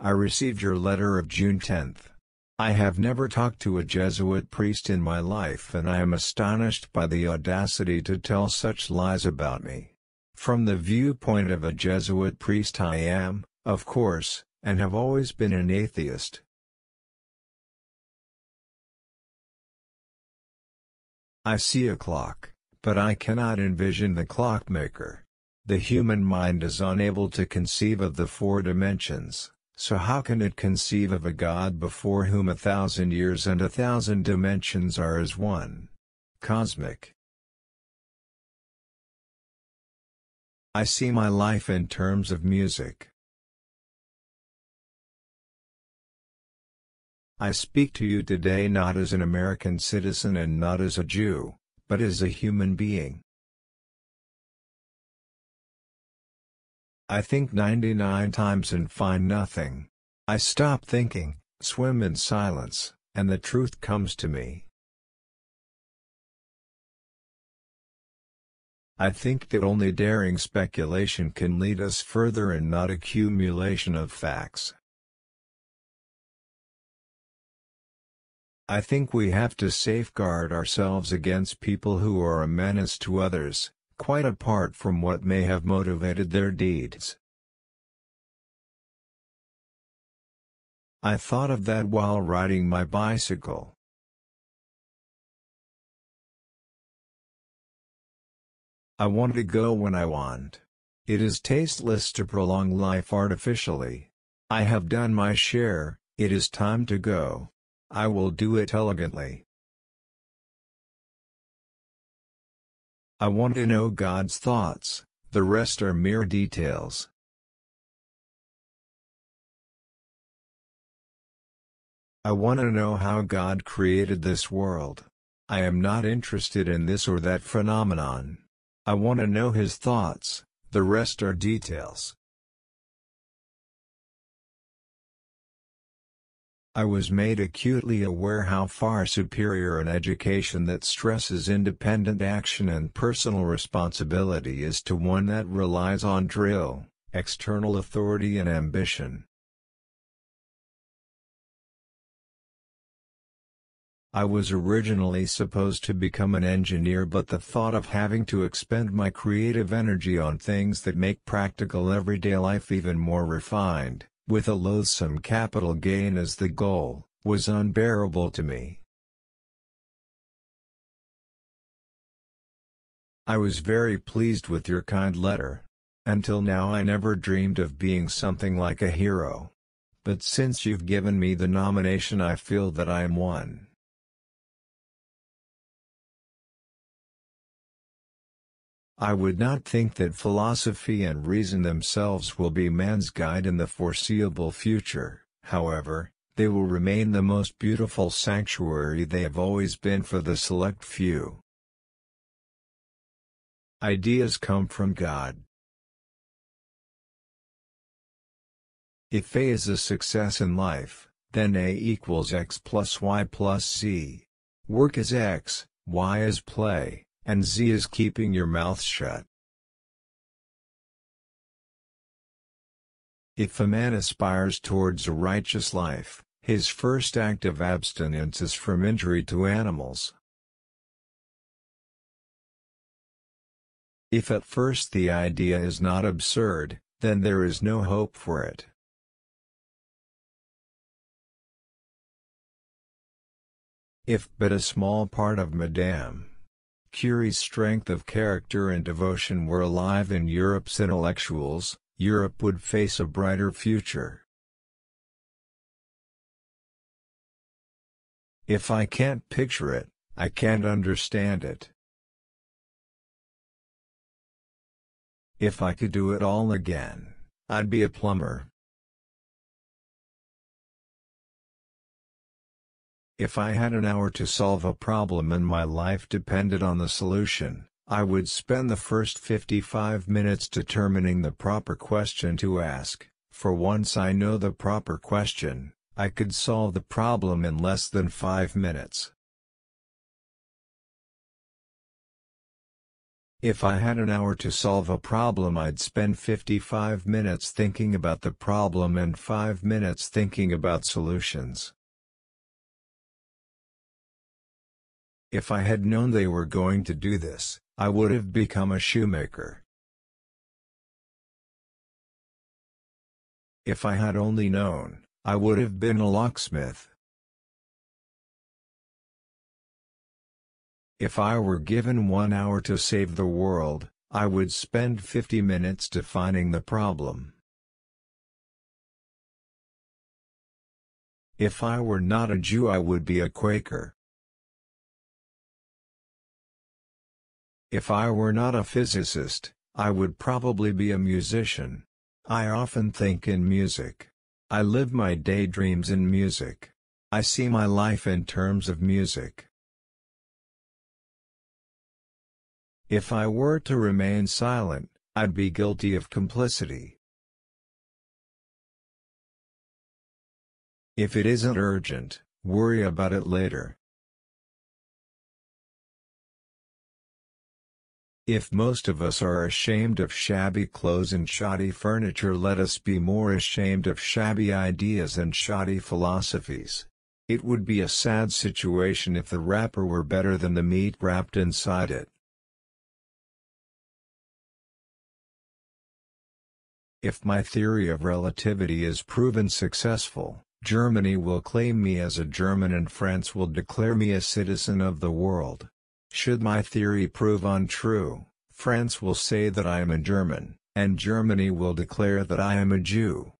I received your letter of June 10th. I have never talked to a Jesuit priest in my life, and I am astonished by the audacity to tell such lies about me. From the viewpoint of a Jesuit priest, I am, of course, and have always been an atheist. I see a clock, but I cannot envision the clockmaker. The human mind is unable to conceive of the four dimensions, so how can it conceive of a God before whom 1,000 years and 1,000 dimensions are as one? Cosmic. I see my life in terms of music. I speak to you today not as an American citizen and not as a Jew, but as a human being. I think 99 times and find nothing. I stop thinking, swim in silence, and the truth comes to me. I think that only daring speculation can lead us further and not accumulation of facts. I think we have to safeguard ourselves against people who are a menace to others, quite apart from what may have motivated their deeds. I thought of that while riding my bicycle. I want to go when I want. It is tasteless to prolong life artificially. I have done my share, it is time to go. I will do it elegantly. I want to know God's thoughts, the rest are mere details. I want to know how God created this world. I am not interested in this or that phenomenon. I want to know His thoughts, the rest are details. I was made acutely aware how far superior an education that stresses independent action and personal responsibility is to one that relies on drill, external authority and ambition. I was originally supposed to become an engineer, but the thought of having to expend my creative energy on things that make practical everyday life even more refined, with a loathsome capital gain as the goal, was unbearable to me. I was very pleased with your kind letter. Until now I never dreamed of being something like a hero. But since you've given me the nomination, I feel that I am one. I would not think that philosophy and reason themselves will be man's guide in the foreseeable future. However, they will remain the most beautiful sanctuary they have always been for the select few. Ideas come from God. If A is a success in life, then A equals X plus Y plus Z. Work is X, Y is play, and Z is keeping your mouth shut. If a man aspires towards a righteous life, his first act of abstinence is from injury to animals. If at first the idea is not absurd, then there is no hope for it. If but a small part of Madame Curie's strength of character and devotion were alive in Europe's intellectuals, Europe would face a brighter future. If I can't picture it, I can't understand it. If I could do it all again, I'd be a plumber. If I had an hour to solve a problem and my life depended on the solution, I would spend the first 55 minutes determining the proper question to ask. For once I know the proper question, I could solve the problem in less than 5 minutes. If I had an hour to solve a problem, I'd spend 55 minutes thinking about the problem and 5 minutes thinking about solutions. If I had known they were going to do this, I would have become a shoemaker. If I had only known, I would have been a locksmith. If I were given 1 hour to save the world, I would spend 50 minutes defining the problem. If I were not a Jew, I would be a Quaker. If I were not a physicist, I would probably be a musician. I often think in music. I live my daydreams in music. I see my life in terms of music. If I were to remain silent, I'd be guilty of complicity. If it isn't urgent, worry about it later. If most of us are ashamed of shabby clothes and shoddy furniture, let us be more ashamed of shabby ideas and shoddy philosophies. It would be a sad situation if the wrapper were better than the meat wrapped inside it. If my theory of relativity is proven successful, Germany will claim me as a German and France will declare me a citizen of the world. Should my theory prove untrue, France will say that I am a German, and Germany will declare that I am a Jew.